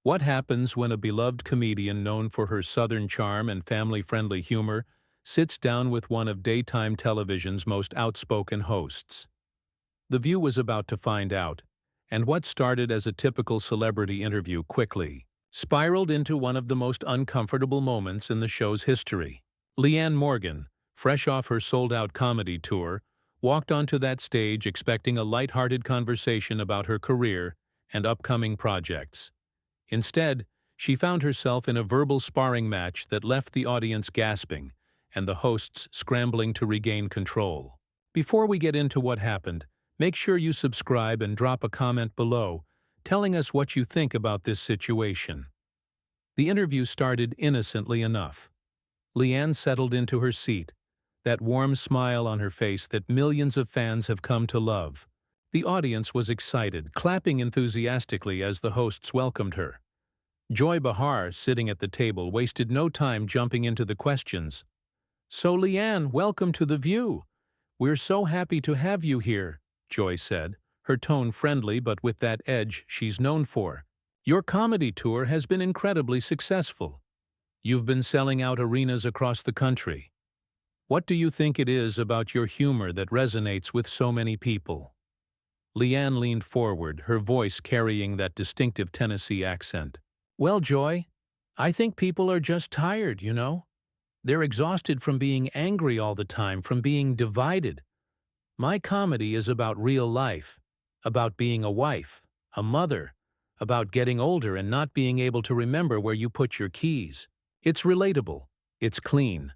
What happens when a beloved comedian known for her Southern charm and family-friendly humor sits down with one of daytime television's most outspoken hosts? The View was about to find out, and what started as a typical celebrity interview quickly spiraled into one of the most uncomfortable moments in the show's history. Leanne Morgan, fresh off her sold-out comedy tour, walked onto that stage expecting a light-hearted conversation about her career and upcoming projects. Instead, she found herself in a verbal sparring match that left the audience gasping and the hosts scrambling to regain control. Before we get into what happened, make sure you subscribe and drop a comment below, telling us what you think about this situation. The interview started innocently enough. Leanne settled into her seat, that warm smile on her face that millions of fans have come to love. The audience was excited, clapping enthusiastically as the hosts welcomed her. Joy Behar, sitting at the table, wasted no time jumping into the questions. "So Leanne, welcome to The View. We're so happy to have you here," Joy said, her tone friendly but with that edge she's known for. "Your comedy tour has been incredibly successful. You've been selling out arenas across the country. What do you think it is about your humor that resonates with so many people?" Leanne leaned forward, her voice carrying that distinctive Tennessee accent. "Well, Joy, I think people are just tired, you know? They're exhausted from being angry all the time, from being divided. My comedy is about real life, about being a wife, a mother, about getting older and not being able to remember where you put your keys. It's relatable. It's clean.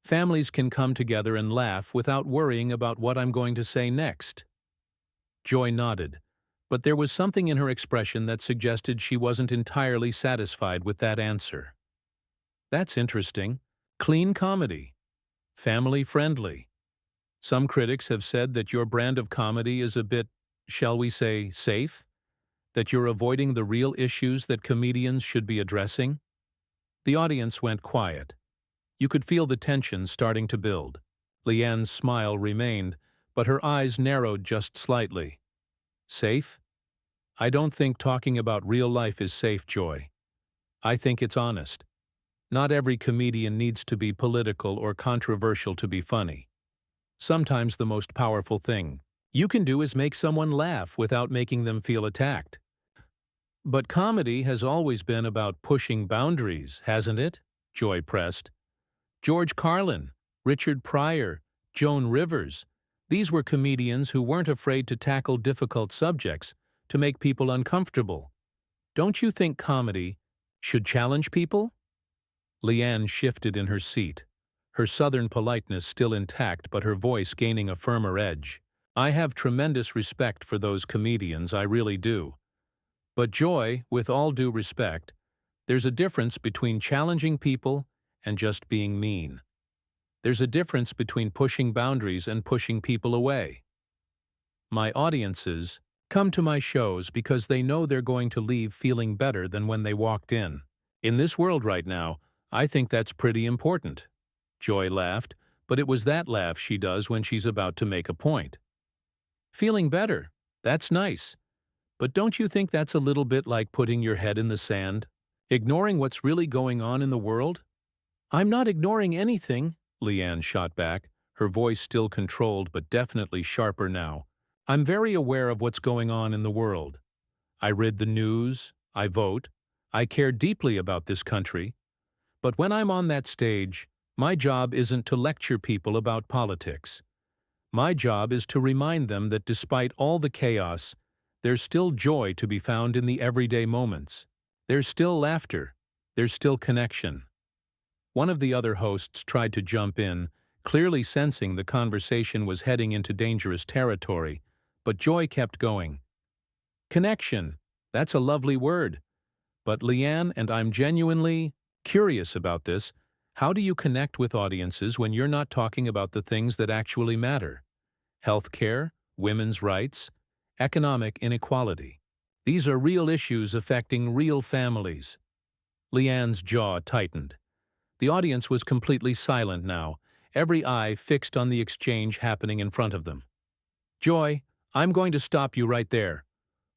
Families can come together and laugh without worrying about what I'm going to say next." Joy nodded, but there was something in her expression that suggested she wasn't entirely satisfied with that answer. "That's interesting. Clean comedy. Family-friendly. Some critics have said that your brand of comedy is a bit, shall we say, safe? That you're avoiding the real issues that comedians should be addressing?" The audience went quiet. You could feel the tension starting to build. Leanne's smile remained, but her eyes narrowed just slightly. "Safe? I don't think talking about real life is safe, Joy. I think it's honest. Not every comedian needs to be political or controversial to be funny. Sometimes the most powerful thing you can do is make someone laugh without making them feel attacked." "But comedy has always been about pushing boundaries, hasn't it?" Joy pressed. "George Carlin, Richard Pryor, Joan Rivers, these were comedians who weren't afraid to tackle difficult subjects to make people uncomfortable. Don't you think comedy should challenge people?" Leanne shifted in her seat, her Southern politeness still intact but her voice gaining a firmer edge. "I have tremendous respect for those comedians, I really do. But Joy, with all due respect, there's a difference between challenging people and just being mean. There's a difference between pushing boundaries and pushing people away. My audiences come to my shows because they know they're going to leave feeling better than when they walked in. In this world right now, I think that's pretty important." Joy laughed, but it was that laugh she does when she's about to make a point. "Feeling better, that's nice. But don't you think that's a little bit like putting your head in the sand? Ignoring what's really going on in the world?" "I'm not ignoring anything," Leanne shot back, her voice still controlled but definitely sharper now. "I'm very aware of what's going on in the world. I read the news, I vote, I care deeply about this country. But when I'm on that stage, my job isn't to lecture people about politics. My job is to remind them that despite all the chaos, there's still joy to be found in the everyday moments. There's still laughter. There's still connection." One of the other hosts tried to jump in, clearly sensing the conversation was heading into dangerous territory, but Joy kept going. "Connection, that's a lovely word. But Leanne, and I'm genuinely curious about this, how do you connect with audiences when you're not talking about the things that actually matter? Healthcare, women's rights, economic inequality. These are real issues affecting real families." Leanne's jaw tightened. The audience was completely silent now, every eye fixed on the exchange happening in front of them. "Joy, I'm going to stop you right there.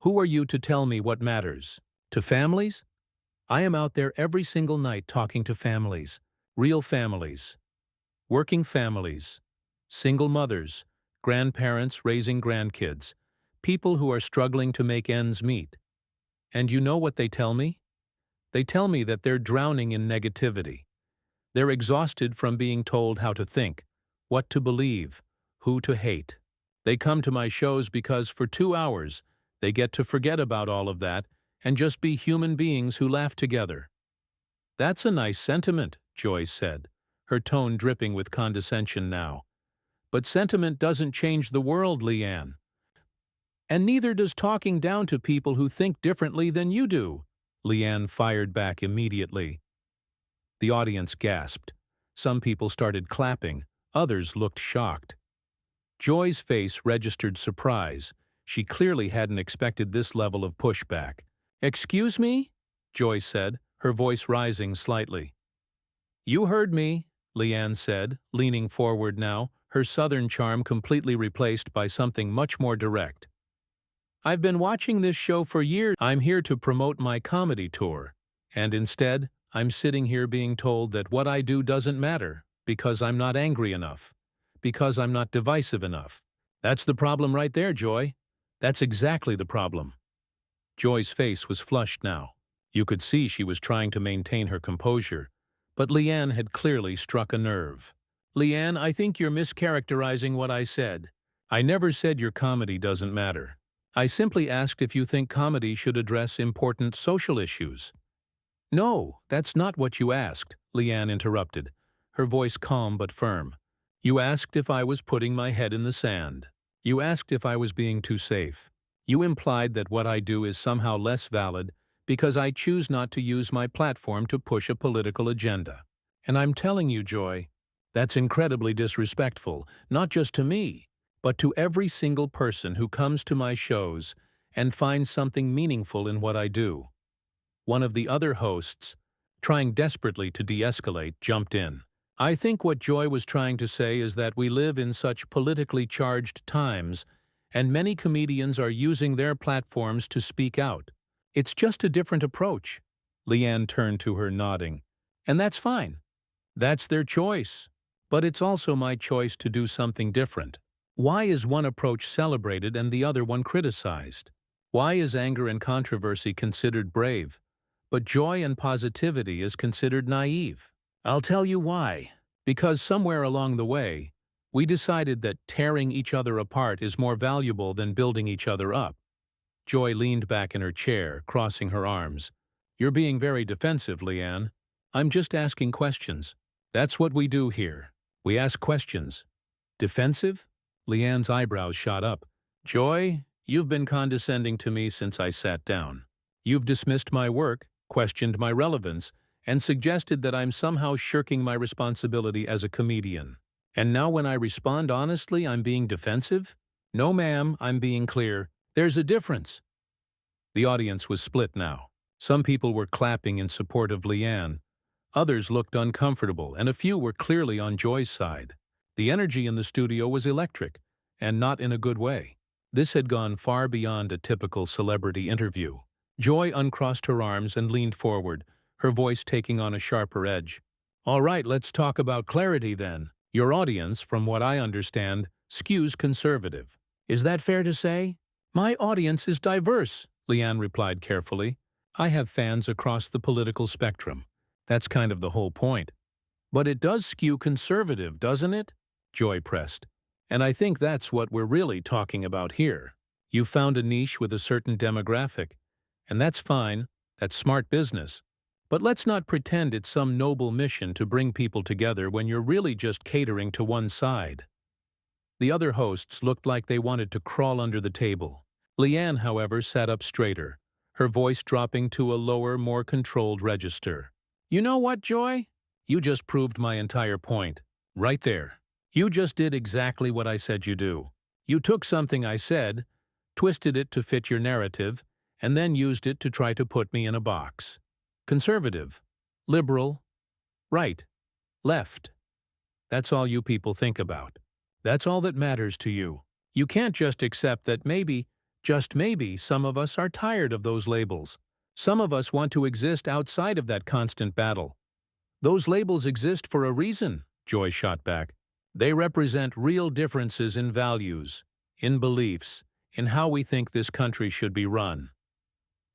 Who are you to tell me what matters? To families? I am out there every single night talking to families, real families, working families, single mothers, grandparents raising grandkids, people who are struggling to make ends meet. And you know what they tell me? They tell me that they're drowning in negativity. They're exhausted from being told how to think, what to believe, who to hate. They come to my shows because for 2 hours they get to forget about all of that and just be human beings who laugh together. That's a nice sentiment, Joy said, her tone dripping with condescension now. But sentiment doesn't change the world, Leanne. And neither does talking down to people who think differently than you do, Leanne fired back immediately. The audience gasped. Some people started clapping, others looked shocked. Joy's face registered surprise. She clearly hadn't expected this level of pushback. "Excuse me?" Joy said, her voice rising slightly. "You heard me," Leanne said, leaning forward now, her southern charm completely replaced by something much more direct. "I've been watching this show for years. I'm here to promote my comedy tour, and instead, I'm sitting here being told that what I do doesn't matter because I'm not angry enough, because I'm not divisive enough. That's the problem right there, Joy. That's exactly the problem." Joy's face was flushed now. You could see she was trying to maintain her composure, but Leanne had clearly struck a nerve. "Leanne, I think you're mischaracterizing what I said. I never said your comedy doesn't matter. I simply asked if you think comedy should address important social issues." "No, that's not what you asked," Leanne interrupted, her voice calm but firm. "You asked if I was putting my head in the sand. You asked if I was being too safe. You implied that what I do is somehow less valid because I choose not to use my platform to push a political agenda. And I'm telling you, Joy, that's incredibly disrespectful, not just to me, but to every single person who comes to my shows and finds something meaningful in what I do." One of the other hosts, trying desperately to de-escalate, jumped in. "I think what Joy was trying to say is that we live in such politically charged times, and many comedians are using their platforms to speak out. It's just a different approach." Leanne turned to her, nodding. "And that's fine. That's their choice. But it's also my choice to do something different. Why is one approach celebrated and the other one criticized? Why is anger and controversy considered brave, but joy and positivity is considered naive? I'll tell you why. Because somewhere along the way, we decided that tearing each other apart is more valuable than building each other up." Joy leaned back in her chair, crossing her arms. "You're being very defensive, Leanne. I'm just asking questions. That's what we do here. We ask questions." "Defensive?" Leanne's eyebrows shot up. "Joy, you've been condescending to me since I sat down. You've dismissed my work, questioned my relevance, and suggested that I'm somehow shirking my responsibility as a comedian. And now when I respond honestly, I'm being defensive? No, ma'am, I'm being clear. There's a difference." The audience was split now. Some people were clapping in support of Leanne. Others looked uncomfortable, and a few were clearly on Joy's side. The energy in the studio was electric, and not in a good way. This had gone far beyond a typical celebrity interview. Joy uncrossed her arms and leaned forward, her voice taking on a sharper edge. "All right, let's talk about clarity then. Your audience, from what I understand, skews conservative. Is that fair to say?" "My audience is diverse," Leanne replied carefully. "I have fans across the political spectrum. That's kind of the whole point." "But it does skew conservative, doesn't it?" Joy pressed. "And I think that's what we're really talking about here. You found a niche with a certain demographic, and that's fine, that's smart business. But let's not pretend it's some noble mission to bring people together when you're really just catering to one side." The other hosts looked like they wanted to crawl under the table. Leanne, however, sat up straighter, her voice dropping to a lower, more controlled register. "You know what, Joy? You just proved my entire point. Right there. You just did exactly what I said you do. You took something I said, twisted it to fit your narrative, and then used it to try to put me in a box. Conservative, liberal, right, left. That's all you people think about. That's all that matters to you. You can't just accept that maybe, just maybe, some of us are tired of those labels. Some of us want to exist outside of that constant battle. Those labels exist for a reason, Joy shot back. They represent real differences in values, in beliefs, in how we think this country should be run.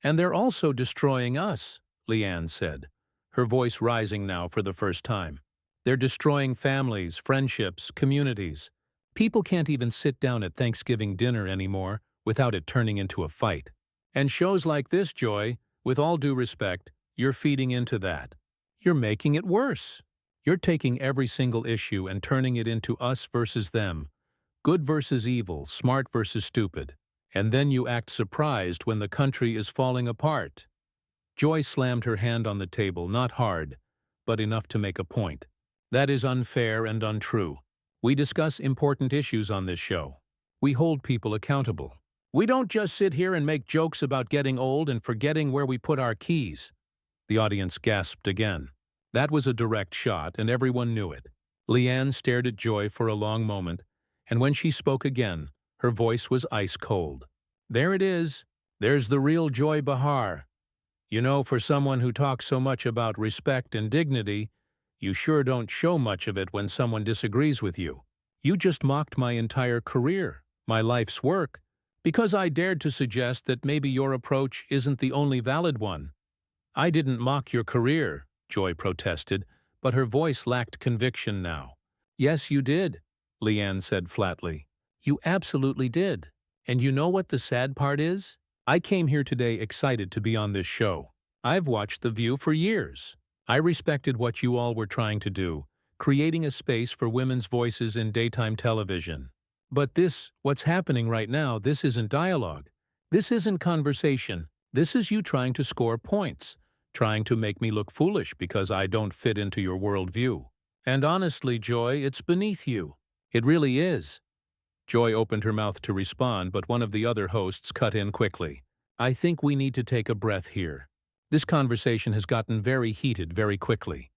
And they're also destroying us, Leanne said, her voice rising now for the first time. They're destroying families, friendships, communities. People can't even sit down at Thanksgiving dinner anymore without it turning into a fight. And shows like this, Joy, with all due respect, you're feeding into that. You're making it worse. You're taking every single issue and turning it into us versus them, good versus evil, smart versus stupid. And then you act surprised when the country is falling apart. Joy slammed her hand on the table, not hard, but enough to make a point. That is unfair and untrue. We discuss important issues on this show. We hold people accountable. We don't just sit here and make jokes about getting old and forgetting where we put our keys. The audience gasped again. That was a direct shot, and everyone knew it. Leanne stared at Joy for a long moment, and when she spoke again, her voice was ice cold. There it is. There's the real Joy Behar. You know, for someone who talks so much about respect and dignity, you sure don't show much of it when someone disagrees with you. You just mocked my entire career, my life's work, because I dared to suggest that maybe your approach isn't the only valid one. I didn't mock your career, Joy protested, but her voice lacked conviction now. Yes, you did, Leanne said flatly. You absolutely did. And you know what the sad part is? I came here today excited to be on this show. I've watched The View for years. I respected what you all were trying to do, creating a space for women's voices in daytime television. But what's happening right now, this isn't dialogue. This isn't conversation. This is you trying to score points, trying to make me look foolish because I don't fit into your worldview. And honestly, Joy, it's beneath you. It really is. Joy opened her mouth to respond, but one of the other hosts cut in quickly. I think we need to take a breath here. This conversation has gotten very heated very quickly.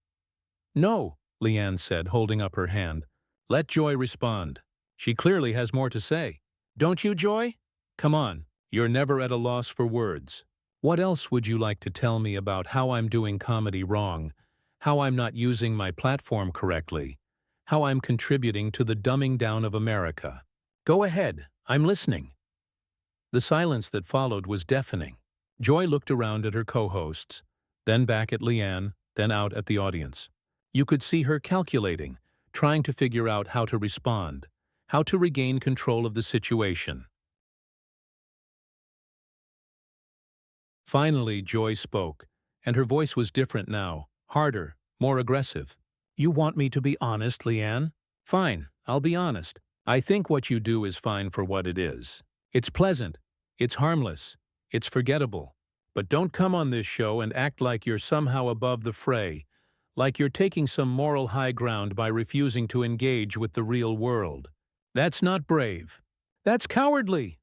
No, Leanne said, holding up her hand. Let Joy respond. She clearly has more to say. Don't you, Joy? Come on, you're never at a loss for words. What else would you like to tell me about how I'm doing comedy wrong, how I'm not using my platform correctly, how I'm contributing to the dumbing down of America? Go ahead, I'm listening. The silence that followed was deafening. Joy looked around at her co-hosts, then back at Leanne, then out at the audience. You could see her calculating, trying to figure out how to respond, how to regain control of the situation. Finally, Joy spoke, and her voice was different now, harder, more aggressive. You want me to be honest, Leanne? Fine, I'll be honest. I think what you do is fine for what it is. It's pleasant, it's harmless, it's forgettable. But don't come on this show and act like you're somehow above the fray, like you're taking some moral high ground by refusing to engage with the real world. That's not brave. That's cowardly.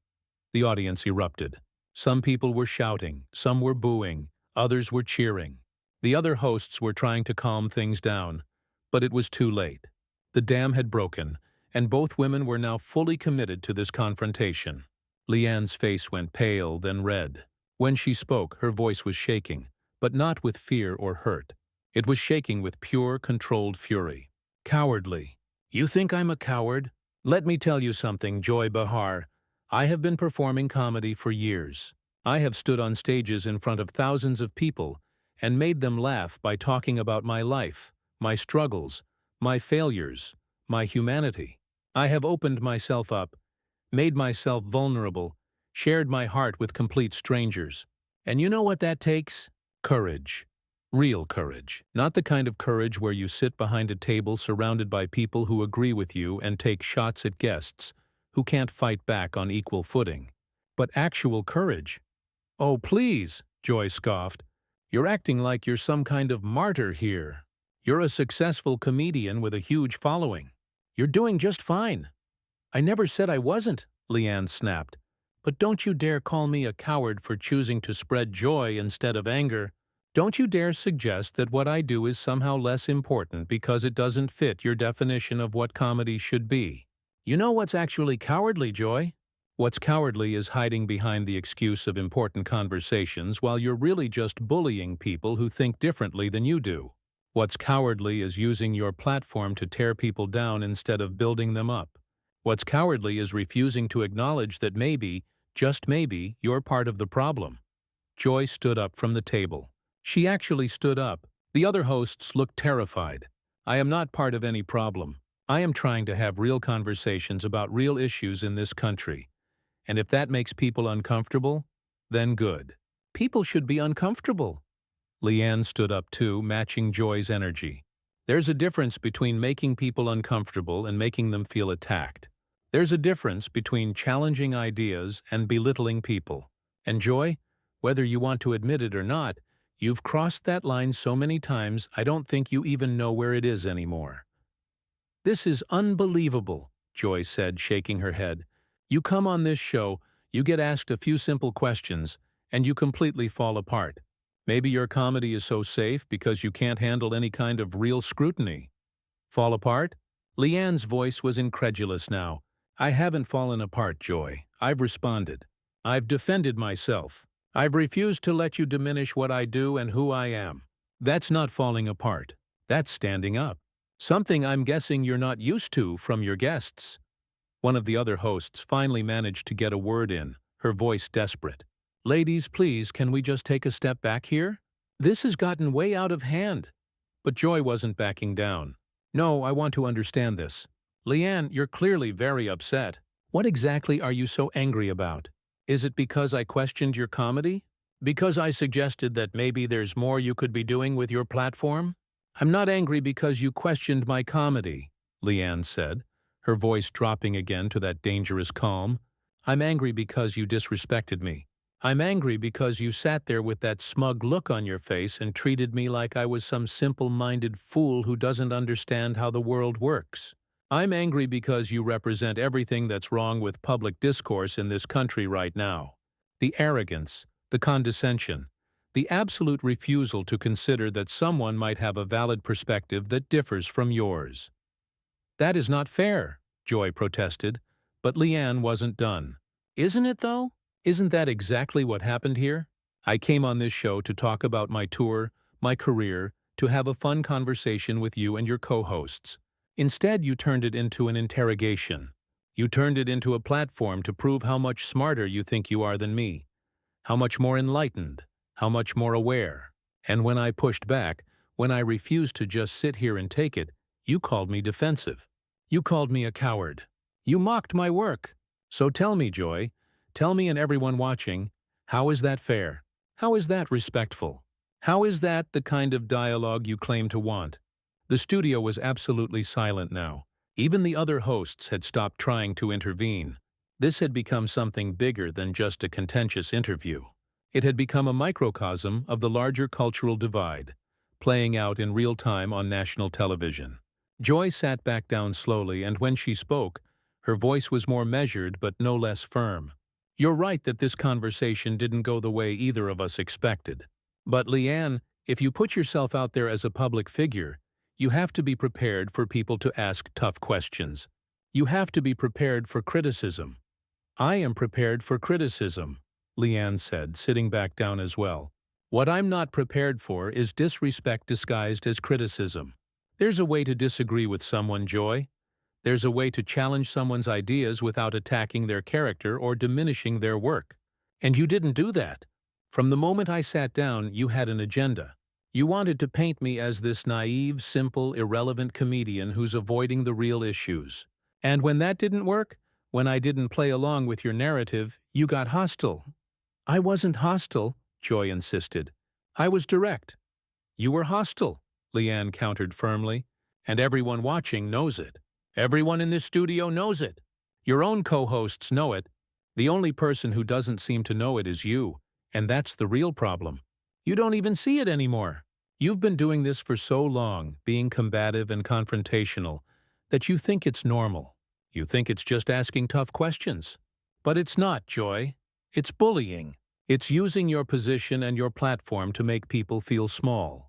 The audience erupted. Some people were shouting, some were booing, others were cheering. The other hosts were trying to calm things down, but it was too late. The dam had broken, and both women were now fully committed to this confrontation. Leanne's face went pale, then red. When she spoke, her voice was shaking, but not with fear or hurt. It was shaking with pure, controlled fury. Cowardly. You think I'm a coward? Let me tell you something, Joy Behar. I have been performing comedy for years. I have stood on stages in front of thousands of people and made them laugh by talking about my life, my struggles, my failures, my humanity. I have opened myself up, made myself vulnerable, shared my heart with complete strangers. And you know what that takes? Courage. Real courage. Not the kind of courage where you sit behind a table surrounded by people who agree with you and take shots at guests who can't fight back on equal footing. But actual courage. Oh, please, Joy scoffed. You're acting like you're some kind of martyr here. You're a successful comedian with a huge following. You're doing just fine. I never said I wasn't, Leanne snapped. But don't you dare call me a coward for choosing to spread joy instead of anger. Don't you dare suggest that what I do is somehow less important because it doesn't fit your definition of what comedy should be. You know what's actually cowardly, Joy? What's cowardly is hiding behind the excuse of important conversations while you're really just bullying people who think differently than you do. What's cowardly is using your platform to tear people down instead of building them up. What's cowardly is refusing to acknowledge that maybe, just maybe, you're part of the problem. Joy stood up from the table. She actually stood up. The other hosts looked terrified. I am not part of any problem. I am trying to have real conversations about real issues in this country. And if that makes people uncomfortable, then good. People should be uncomfortable. Leanne stood up too, matching Joy's energy. There's a difference between making people uncomfortable and making them feel attacked. There's a difference between challenging ideas and belittling people. And Joy, whether you want to admit it or not, you've crossed that line so many times I don't think you even know where it is anymore. This is unbelievable, Joy said, shaking her head. You come on this show, you get asked a few simple questions, and you completely fall apart. Maybe your comedy is so safe because you can't handle any kind of real scrutiny. Fall apart? Leanne's voice was incredulous now. I haven't fallen apart, Joy. I've responded. I've defended myself. I've refused to let you diminish what I do and who I am. That's not falling apart. That's standing up. Something I'm guessing you're not used to from your guests. One of the other hosts finally managed to get a word in, her voice desperate. Ladies, please, can we just take a step back here? This has gotten way out of hand. But Joy wasn't backing down. No, I want to understand this. Leanne, you're clearly very upset. What exactly are you so angry about? Is it because I questioned your comedy? Because I suggested that maybe there's more you could be doing with your platform? I'm not angry because you questioned my comedy, Leanne said, her voice dropping again to that dangerous calm. I'm angry because you disrespected me. I'm angry because you sat there with that smug look on your face and treated me like I was some simple-minded fool who doesn't understand how the world works. I'm angry because you represent everything that's wrong with public discourse in this country right now. The arrogance, the condescension, the absolute refusal to consider that someone might have a valid perspective that differs from yours. That is not fair, Joy protested, but Leanne wasn't done. Isn't it, though? Isn't that exactly what happened here? I came on this show to talk about my tour, my career, to have a fun conversation with you and your co-hosts. Instead, you turned it into an interrogation. You turned it into a platform to prove how much smarter you think you are than me, how much more enlightened, how much more aware. And when I pushed back, when I refused to just sit here and take it, you called me defensive. You called me a coward. You mocked my work. So tell me, Joy, tell me and everyone watching, how is that fair? How is that respectful? How is that the kind of dialogue you claim to want? The studio was absolutely silent now. Even the other hosts had stopped trying to intervene. This had become something bigger than just a contentious interview. It had become a microcosm of the larger cultural divide, playing out in real time on national television. Joy sat back down slowly, and when she spoke, her voice was more measured but no less firm. You're right that this conversation didn't go the way either of us expected. But Leanne, if you put yourself out there as a public figure, you have to be prepared for people to ask tough questions. You have to be prepared for criticism. I am prepared for criticism, Leanne said, sitting back down as well. What I'm not prepared for is disrespect disguised as criticism. There's a way to disagree with someone, Joy. There's a way to challenge someone's ideas without attacking their character or diminishing their work. And you didn't do that. From the moment I sat down, you had an agenda. You wanted to paint me as this naive, simple, irrelevant comedian who's avoiding the real issues. And when that didn't work, when I didn't play along with your narrative, you got hostile. I wasn't hostile, Joy insisted. I was direct. You were hostile, Leanne countered firmly, and everyone watching knows it. Everyone in this studio knows it. Your own co-hosts know it. The only person who doesn't seem to know it is you, and that's the real problem. You don't even see it anymore. You've been doing this for so long, being combative and confrontational, that you think it's normal. You think it's just asking tough questions. But it's not, Joy. It's bullying. It's using your position and your platform to make people feel small.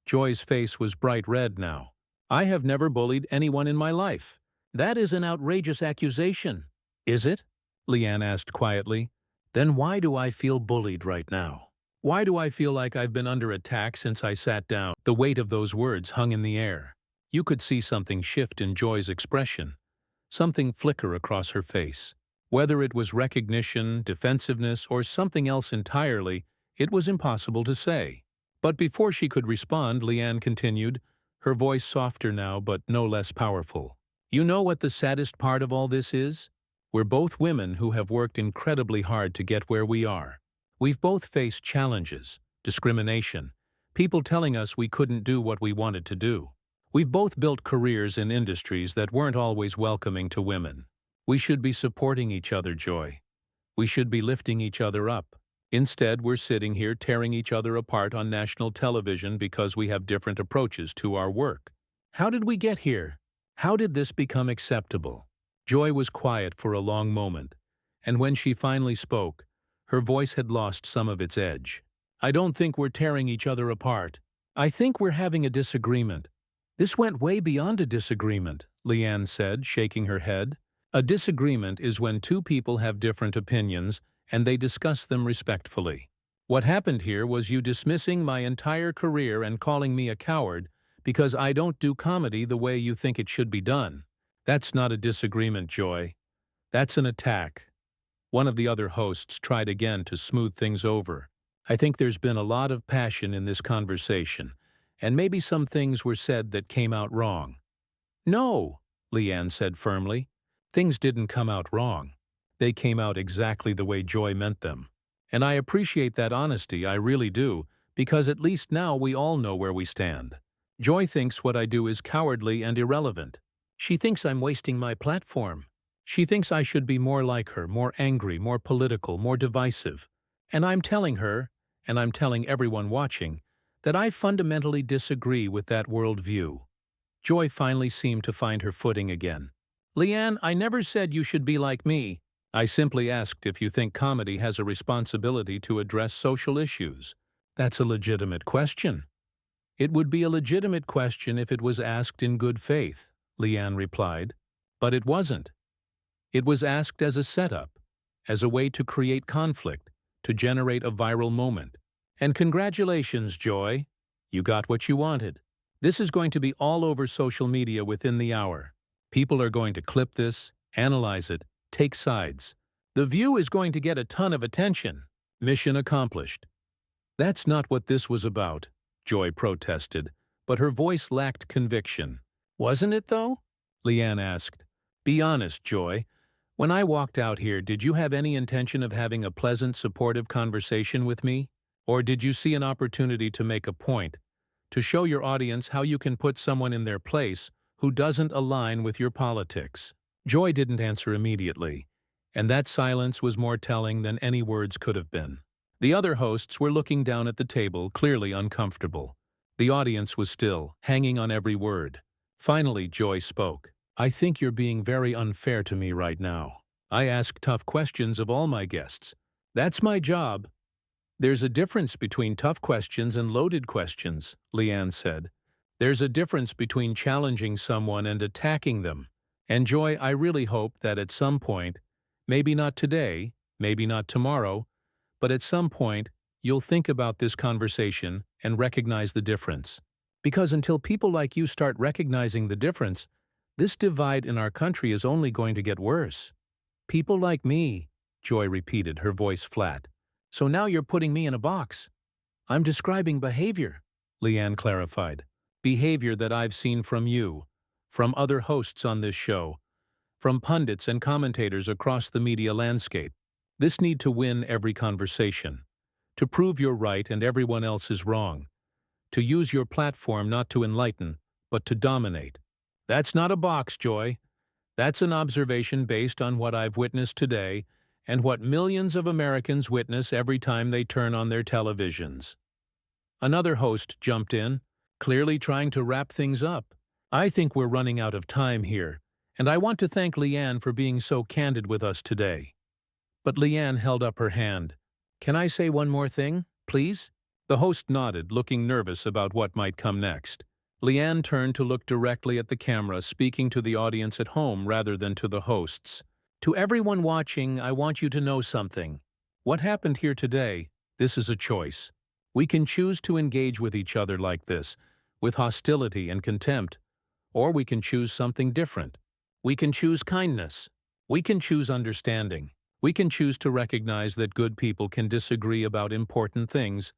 Joy's face was bright red now. I have never bullied anyone in my life. That is an outrageous accusation. Is it? Leanne asked quietly. Then why do I feel bullied right now? Why do I feel like I've been under attack since I sat down? The weight of those words hung in the air. You could see something shift in Joy's expression, something flicker across her face. Whether it was recognition, defensiveness, or something else entirely, it was impossible to say. But before she could respond, Leanne continued, her voice softer now but no less powerful. You know what the saddest part of all this is? We're both women who have worked incredibly hard to get where we are. We've both faced challenges, discrimination, people telling us we couldn't do what we wanted to do. We've both built careers in industries that weren't always welcoming to women. We should be supporting each other, Joy. We should be lifting each other up. Instead, we're sitting here tearing each other apart on national television because we have different approaches to our work. How did we get here? How did this become acceptable? Joy was quiet for a long moment, and when she finally spoke, her voice had lost some of its edge. I don't think we're tearing each other apart. I think we're having a disagreement. This went way beyond a disagreement, Leanne said, shaking her head. A disagreement is when two people have different opinions and they discuss them respectfully. What happened here was you dismissing my entire career and calling me a coward because I don't do comedy the way you think it should be done. That's not a disagreement, Joy. That's an attack. One of the other hosts tried again to smooth things over. I think there's been a lot of passion in this conversation, and maybe some things were said that came out wrong. No, Leanne said firmly. Things didn't come out wrong. They came out exactly the way Joy meant them. And I appreciate that honesty, I really do, because at least now we all know where we stand. Joy thinks what I do is cowardly and irrelevant. She thinks I'm wasting my platform. She thinks I should be more like her, more angry, more political, more divisive. And I'm telling her, and I'm telling everyone watching, that I fundamentally disagree with that worldview. Joy finally seemed to find her footing again. Leanne, I never said you should be like me. I simply asked if you think comedy has a responsibility to address social issues. That's a legitimate question. It would be a legitimate question if it was asked in good faith, Leanne replied. But it wasn't. It was asked as a setup, as a way to create conflict, to generate a viral moment. And congratulations, Joy. You got what you wanted. This is going to be all over social media within the hour. People are going to clip this, analyze it, take sides. The View is going to get a ton of attention. Mission accomplished. That's not what this was about, Joy protested, but her voice lacked conviction. Wasn't it, though? Leanne asked. Be honest, Joy. When I walked out here, did you have any intention of having a pleasant, supportive conversation with me? Or did you see an opportunity to make a point, to show your audience how you can put someone in their place who doesn't align with your politics? Joy didn't answer immediately, and that silence was more telling than any words could have been. The other hosts were looking down at the table, clearly uncomfortable. The audience was still, hanging on every word. Finally, Joy spoke. I think you're being very unfair to me right now. I ask tough questions of all my guests. That's my job. There's a difference between tough questions and loaded questions, Leanne said. There's a difference between challenging someone and attacking them. And Joy, I really hope that at some point, maybe not today, maybe not tomorrow, but at some point, you'll think about this conversation and recognize the difference. Because until people like you start recognizing the difference, this divide in our country is only going to get worse. People like me, Joy repeated, her voice flat. So now you're putting me in a box. I'm describing behavior, Leanne clarified. Behavior that I've seen from you, from other hosts on this show, from pundits and commentators across the media landscape. This need to win every conversation, to prove you're right and everyone else is wrong, to use your platform not to enlighten, but to dominate. That's not a box, Joy. That's an observation based on what I've witnessed today and what millions of Americans witness every time they turn on their televisions. Another host jumped in, clearly trying to wrap things up. I think we're running out of time here, and I want to thank Leanne for being so candid with us today. But Leanne held up her hand. Can I say one more thing, please? The host nodded, looking nervous about what might come next. Leanne turned to look directly at the camera, speaking to the audience at home rather than to the hosts. To everyone watching, I want you to know something. What happened here today, this is a choice. We can choose to engage with each other like this, with hostility and contempt, or we can choose something different. We can choose kindness. We can choose understanding. We can choose to recognize that good people can disagree about important things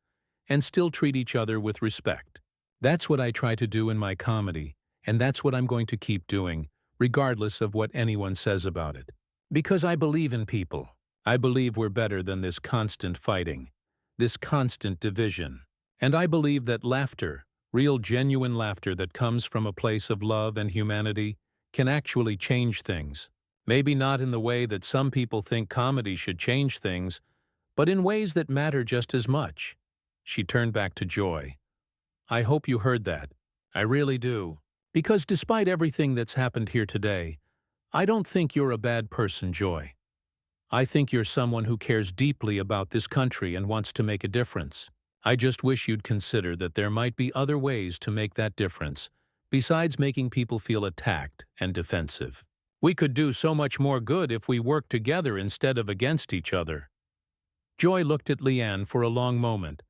and still treat each other with respect. That's what I try to do in my comedy, and that's what I'm going to keep doing, regardless of what anyone says about it. Because I believe in people. I believe we're better than this constant fighting, this constant division. And I believe that laughter, real genuine laughter that comes from a place of love and humanity, can actually change things. Maybe not in the way that some people think comedy should change things, but in ways that matter just as much. She turned back to Joy. I hope you heard that. I really do. Because despite everything that's happened here today, I don't think you're a bad person, Joy. I think you're someone who cares deeply about this country and wants to make a difference. I just wish you'd consider that there might be other ways to make that difference, besides making people feel attacked and defensive. We could do so much more good if we worked together instead of against each other. Joy looked at Leanne for a long moment,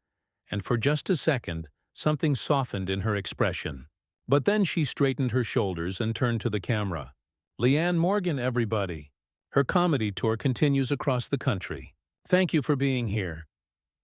and for just a second, something softened in her expression. But then she straightened her shoulders and turned to the camera. Leanne Morgan, everybody. Her comedy tour continues across the country. Thank you for being here.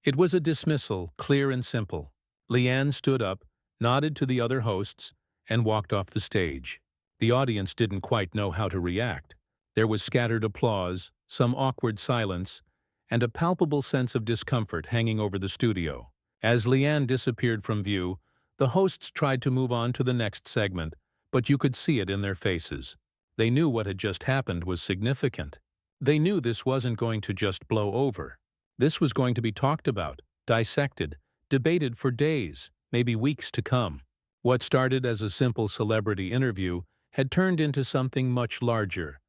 It was a dismissal, clear and simple. Leanne stood up, nodded to the other hosts, and walked off the stage. The audience didn't quite know how to react. There was scattered applause, some awkward silence, and a palpable sense of discomfort hanging over the studio. As Leanne disappeared from view, the hosts tried to move on to the next segment, but you could see it in their faces. They knew what had just happened was significant. They knew this wasn't going to just blow over. This was going to be talked about, dissected, debated for days, maybe weeks to come. What started as a simple celebrity interview had turned into something much larger,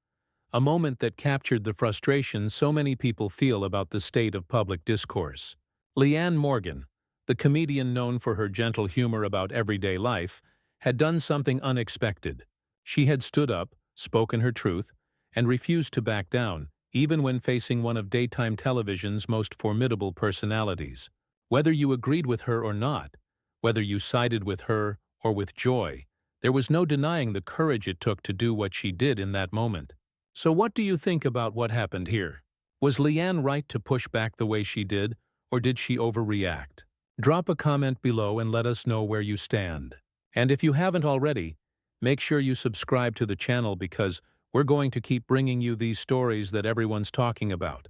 a moment that captured the frustration so many people feel about the state of public discourse. Leanne Morgan, the comedian known for her gentle humor about everyday life, had done something unexpected. She had stood up, spoken her truth, and refused to back down, even when facing one of daytime television's most formidable personalities. Whether you agreed with her or not, whether you sided with her or with Joy, there was no denying the courage it took to do what she did in that moment. So what do you think about what happened here? Was Leanne right to push back the way she did, or did she overreact? Drop a comment below and let us know where you stand. And if you haven't already, make sure you subscribe to the channel because we're going to keep bringing you these stories that everyone's talking about.